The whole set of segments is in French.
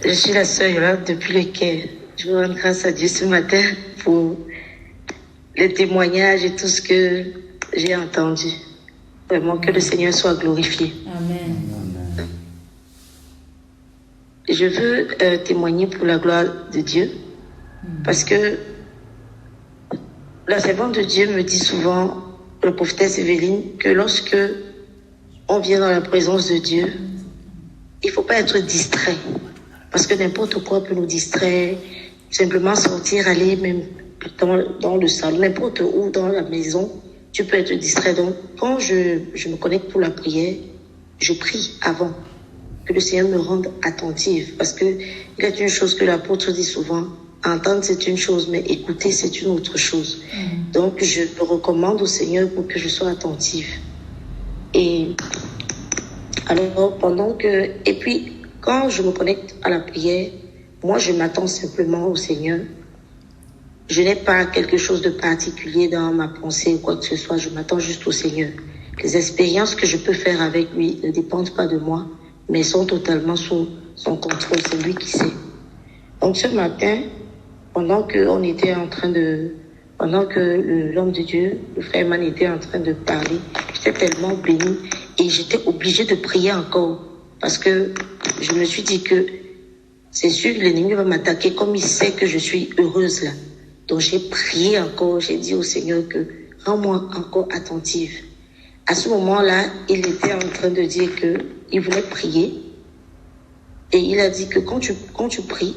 Je suis la sœur Yolande depuis le Caire. Je veux rendre grâce à Dieu ce matin pour les témoignages et tout ce que j'ai entendu. Vraiment, que le Seigneur soit glorifié. Amen. Je veux témoigner pour la gloire de Dieu parce que la servante de Dieu me dit souvent, la prophétesse Evelyne, que lorsque on vient dans la présence de Dieu, il ne faut pas être distrait. Parce que n'importe quoi peut nous distraire. Simplement sortir, aller même dans le salon, n'importe où dans la maison, tu peux être distrait. Donc, quand je me connecte pour la prière, je prie avant que le Seigneur me rende attentive. Parce que il y a une chose que l'apôtre dit souvent, entendre c'est une chose, mais écouter c'est une autre chose. Donc, je me recommande au Seigneur pour que je sois attentive. Et alors, et puis, quand je me connecte à la prière, moi, je m'attends simplement au Seigneur. Je n'ai pas quelque chose de particulier dans ma pensée ou quoi que ce soit. Je m'attends juste au Seigneur. Les expériences que je peux faire avec lui ne dépendent pas de moi, mais sont totalement sous son contrôle. C'est lui qui sait. Donc, ce matin, pendant que l'homme de Dieu, le frère Man était en train de parler, j'étais tellement bénie et j'étais obligée de prier encore parce que je me suis dit que c'est sûr que l'ennemi va m'attaquer comme il sait que je suis heureuse là. Donc j'ai prié encore, j'ai dit au Seigneur que rends-moi encore attentive. À ce moment-là, il était en train de dire que il voulait prier et il a dit que quand tu pries,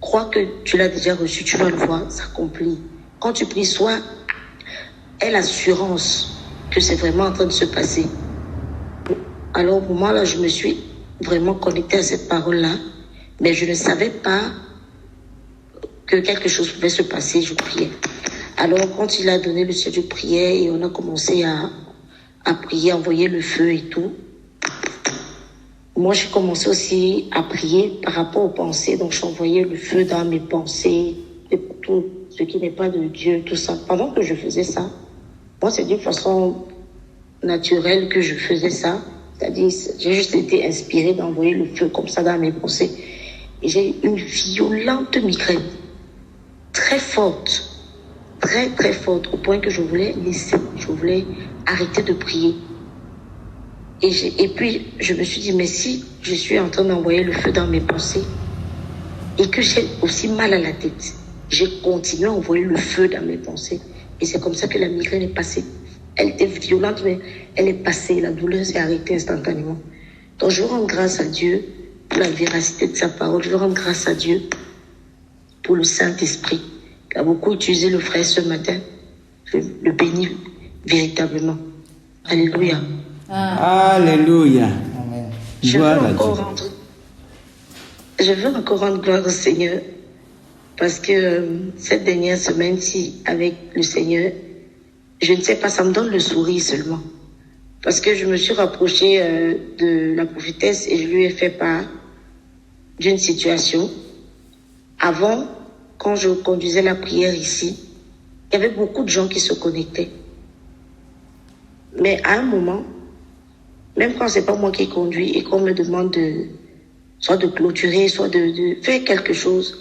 crois que tu l'as déjà reçu, tu vas le voir s'accomplir. Quand tu pries, aie l'assurance que c'est vraiment en train de se passer. Alors pour moi là, je me suis vraiment connectée à cette parole-là, mais je ne savais pas que quelque chose pouvait se passer, je priais. Alors quand il a donné le ciel, je priais et on a commencé à prier, à envoyer le feu et tout. Moi, j'ai commencé aussi à prier par rapport aux pensées, donc j'envoyais le feu dans mes pensées, et tout ce qui n'est pas de Dieu, tout ça. Pendant que je faisais ça, moi, c'est d'une façon naturelle que je faisais ça. C'est-à-dire, j'ai juste été inspirée d'envoyer le feu comme ça dans mes pensées. Et j'ai eu une violente migraine, très forte, très très forte, au point que je voulais arrêter de prier. Et puis, je me suis dit, mais si je suis en train d'envoyer le feu dans mes pensées et que j'ai aussi mal à la tête, j'ai continué à envoyer le feu dans mes pensées. Et c'est comme ça que la migraine est passée. Elle était violente, mais elle est passée. La douleur s'est arrêtée instantanément. Donc, je veux rendre grâce à Dieu pour la véracité de sa parole. Je veux rendre grâce à Dieu pour le Saint-Esprit qui a beaucoup utilisé le frère ce matin. Je le bénis véritablement. Alléluia. Alléluia. Je veux encore rendre gloire au Seigneur parce que cette dernière semaine-ci, avec le Seigneur, je ne sais pas, ça me donne le sourire seulement. Parce que je me suis rapprochée de la prophétesse et je lui ai fait part d'une situation. Avant, quand je conduisais la prière ici, il y avait beaucoup de gens qui se connectaient. Mais à un moment, même quand c'est pas moi qui conduis et qu'on me demande soit de clôturer, soit de faire quelque chose,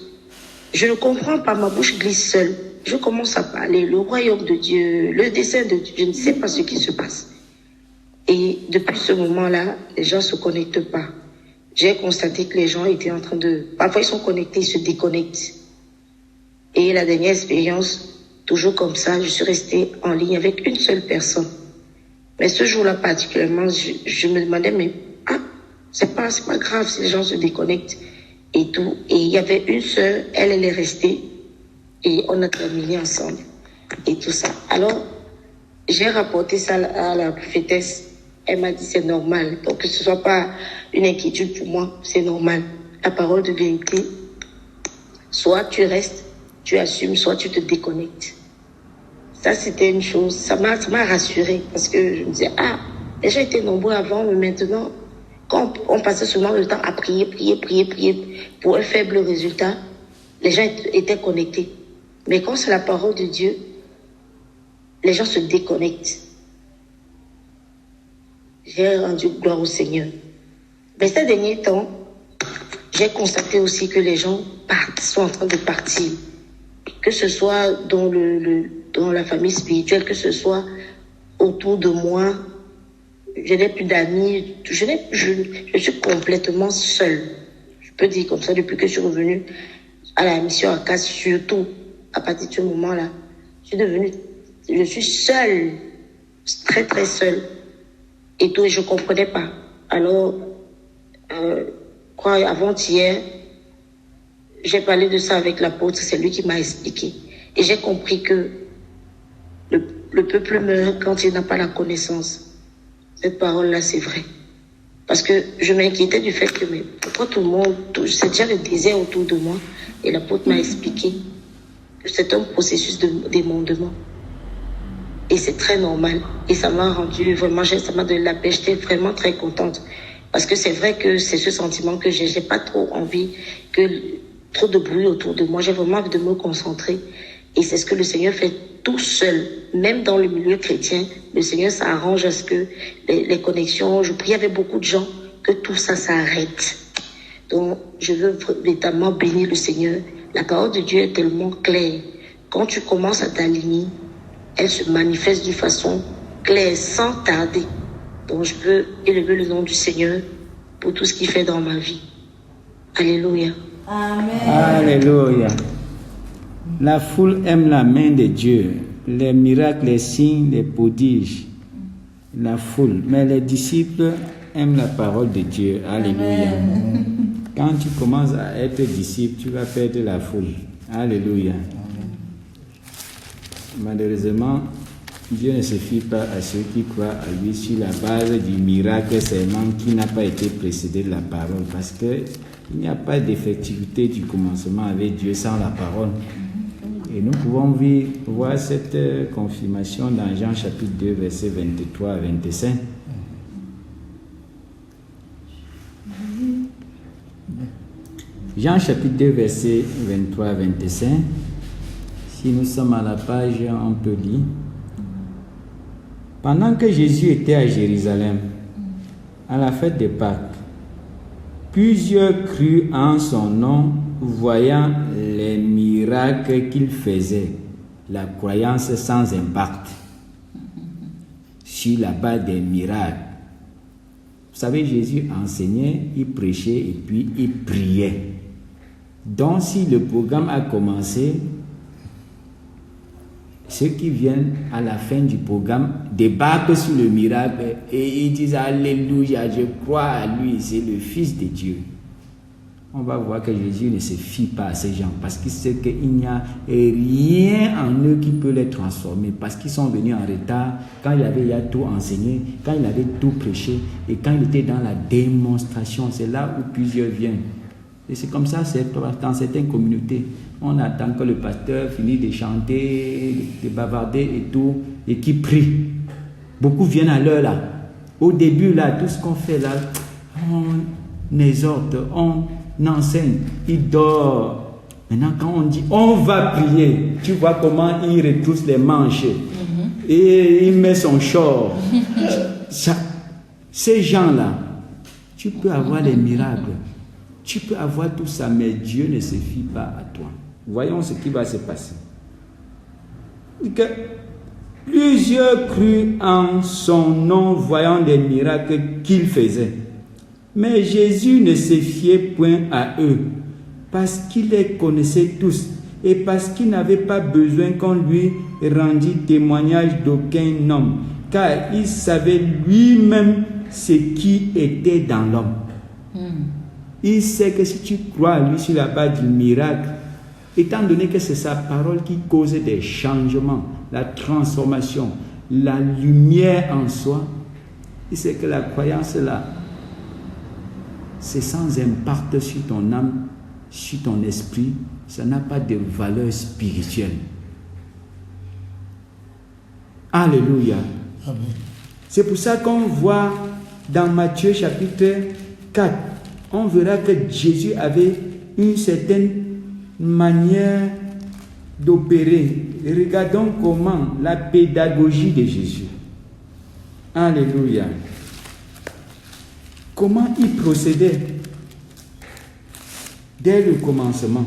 je ne comprends pas, ma bouche glisse seule. Je commence à parler, le royaume de Dieu, le dessein de Dieu, je ne sais pas ce qui se passe. Et depuis ce moment-là, les gens ne se connectent pas. J'ai constaté que les gens étaient en train de... Parfois, ils sont connectés, ils se déconnectent. Et la dernière expérience, toujours comme ça, je suis restée en ligne avec une seule personne. Mais ce jour-là particulièrement, je me demandais, mais c'est pas grave si les gens se déconnectent et tout. Et il y avait une sœur, elle est restée et on a terminé ensemble et tout ça. Alors, j'ai rapporté ça à la prophétesse. Elle m'a dit, c'est normal. Donc, que ce soit pas une inquiétude pour moi, c'est normal. La parole de vérité, soit tu restes, tu assumes, soit tu te déconnectes. Ça, c'était une chose, ça m'a rassurée parce que je me disais, les gens étaient nombreux avant, mais maintenant, quand on passait seulement le temps à prier pour un faible résultat, les gens étaient connectés. Mais quand c'est la parole de Dieu, les gens se déconnectent. J'ai rendu gloire au Seigneur. Mais ces derniers temps, j'ai constaté aussi que les gens sont en train de partir. Que ce soit dans la famille spirituelle, que ce soit autour de moi, je n'ai plus d'amis, je suis complètement seule. Je peux dire comme ça, depuis que je suis revenue à la mission à Casse, surtout à partir de ce moment-là, je suis seule, très très seule. Et tout, et je ne comprenais pas. Alors, avant-hier, j'ai parlé de ça avec l'apôtre, c'est lui qui m'a expliqué. Et j'ai compris que le peuple meurt quand il n'a pas la connaissance. Cette parole-là, c'est vrai. Parce que je m'inquiétais du fait que, mais pourquoi tout le monde, c'est déjà le désert autour de moi. Et l'apôtre m'a expliqué que c'est un processus d'émondement. Et c'est très normal. Et ça m'a rendu vraiment, ça m'a donné la paix. J'étais vraiment très contente. Parce que c'est vrai que c'est ce sentiment que j'ai. J'ai pas trop envie que trop de bruit autour de moi. J'ai vraiment envie de me concentrer. Et c'est ce que le Seigneur fait tout seul. Même dans le milieu chrétien, le Seigneur s'arrange à ce que les connexions, je prie avec beaucoup de gens, que tout ça s'arrête. Donc, je veux véritablement bénir le Seigneur. La parole de Dieu est tellement claire. Quand tu commences à t'aligner, elle se manifeste d'une façon claire, sans tarder. Donc, je veux élever le nom du Seigneur pour tout ce qu'il fait dans ma vie. Alléluia. Amen. Alléluia. La foule aime la main de Dieu, les miracles, les signes, les prodiges. La foule. Mais les disciples aiment la parole de Dieu. Alléluia. Amen. Quand tu commences à être disciple, tu vas perdre la foule. Alléluia. Amen. Malheureusement, Dieu ne se fie pas à ceux qui croient à lui sur la base du miracle seulement qui n'a pas été précédé de la parole. Parce qu'il n'y a pas d'effectivité du commencement avec Dieu sans la parole. Et nous pouvons voir cette confirmation dans Jean chapitre 2, versets 23 à 25. Jean chapitre 2, versets 23 à 25. Si nous sommes à la page, on peut lire. Pendant que Jésus était à Jérusalem, à la fête de Pâques, plusieurs crurent en son nom, voyant les miracles qu'il faisait, la croyance sans impact, sur la base des miracles. Vous savez, Jésus enseignait, il prêchait et puis il priait. Donc, si le programme a commencé, ceux qui viennent à la fin du programme débarquent sur le miracle et ils disent Alléluia, je crois à lui, c'est le Fils de Dieu. On va voir que Jésus ne se fie pas à ces gens parce qu'il sait qu'il n'y a rien en eux qui peut les transformer, parce qu'ils sont venus en retard quand il avait tout enseigné, quand il avait tout prêché et quand il était dans la démonstration. C'est là où plusieurs viennent. Et c'est comme ça, c'est dans certaines communautés. On attend que le pasteur finisse de chanter, de bavarder et tout, et qu'il prie. Beaucoup viennent à l'heure là. Au début là, tout ce qu'on fait là, on exhorte, on enseigne, il dort. Maintenant quand on dit on va prier, tu vois comment il retrousse les manches et il met son short. Ces gens là, tu peux avoir les miracles. Tu peux avoir tout ça, mais Dieu ne se fie pas à toi. Voyons ce qui va se passer. Que plusieurs crurent en son nom, voyant les miracles qu'il faisait. Mais Jésus ne se fiait point à eux, parce qu'il les connaissait tous, et parce qu'il n'avait pas besoin qu'on lui rendît témoignage d'aucun homme, car il savait lui-même ce qui était dans l'homme. Il sait que si tu crois à lui sur la base du miracle, étant donné que c'est sa parole qui cause des changements, la transformation, la lumière en soi, il sait que la croyance là, c'est sans impact sur ton âme, sur ton esprit, ça n'a pas de valeur spirituelle. Alléluia. Amen. C'est pour ça qu'on voit dans Matthieu chapitre 4, on verra que Jésus avait une certaine manière d'opérer. Regardons comment la pédagogie de Jésus. Alléluia. Comment il procédait. dès le commencement.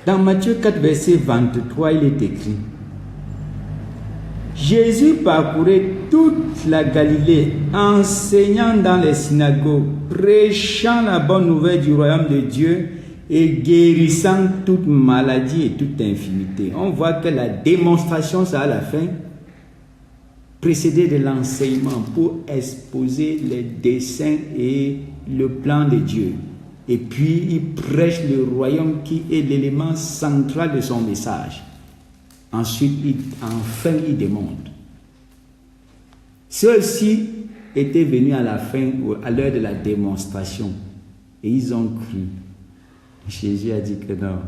Dans Matthieu 4, verset 23, il est écrit: Jésus parcourait toute la Galilée, enseignant dans les synagogues, prêchant la bonne nouvelle du royaume de Dieu et guérissant toute maladie et toute infirmité. On voit que la démonstration, ça à la fin, précédée de l'enseignement pour exposer les desseins et le plan de Dieu. Et puis, il prêche le royaume qui est l'élément central de son message. Ensuite, il démontre. Ceux-ci étaient venus à la fin, à l'heure de la démonstration. Et ils ont cru. Jésus a dit que non,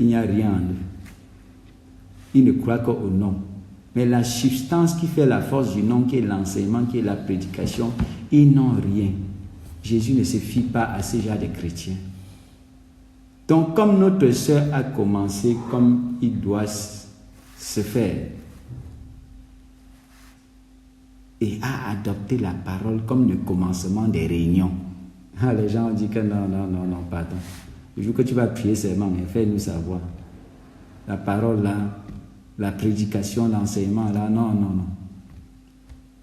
il n'y a rien en eux. Ils ne croient qu'au nom. Mais la substance qui fait la force du nom, qui est l'enseignement, qui est la prédication, ils n'ont rien. Jésus ne se fie pas à ces genres de chrétiens. Donc, comme notre sœur a commencé comme il doit se faire et a adopté la parole comme le commencement des réunions, les gens ont dit que non, pardon. Le jour que tu vas prier seulement, fais-nous savoir. La parole là, la prédication, l'enseignement là, non.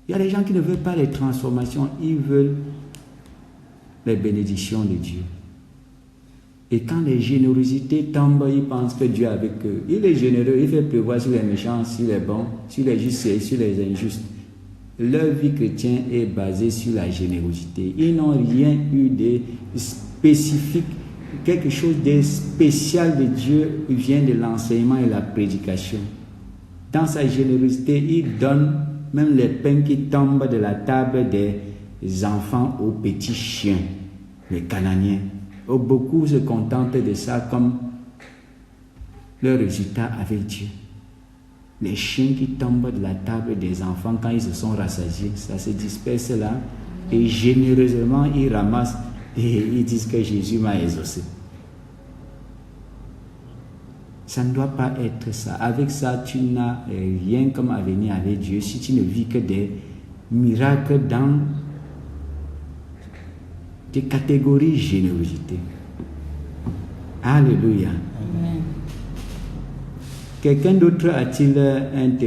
Il y a des gens qui ne veulent pas les transformations, ils veulent les bénédictions de Dieu. Et quand les générosités tombent, ils pensent que Dieu est avec eux. Il est généreux, il fait pleuvoir sur les méchants, sur les bons, sur les justes et sur les injustes. Leur vie chrétienne est basée sur la générosité. Ils n'ont rien eu de spécifique, quelque chose de spécial de Dieu vient de l'enseignement et la prédication. Dans sa générosité, il donne même les pains qui tombent de la table des enfants aux petits chiens, les Cananéens. Beaucoup se contentent de ça comme leur résultat avec Dieu. Les chiens qui tombent de la table des enfants quand ils se sont rassasiés, ça se disperse là et généreusement ils ramassent et ils disent que Jésus m'a exaucé. Ça ne doit pas être ça. Avec ça, tu n'as rien comme avenir avec Dieu si tu ne vis que des miracles dans des catégories générosité. Alléluia. Amen. Quelqu'un d'autre a-t-il un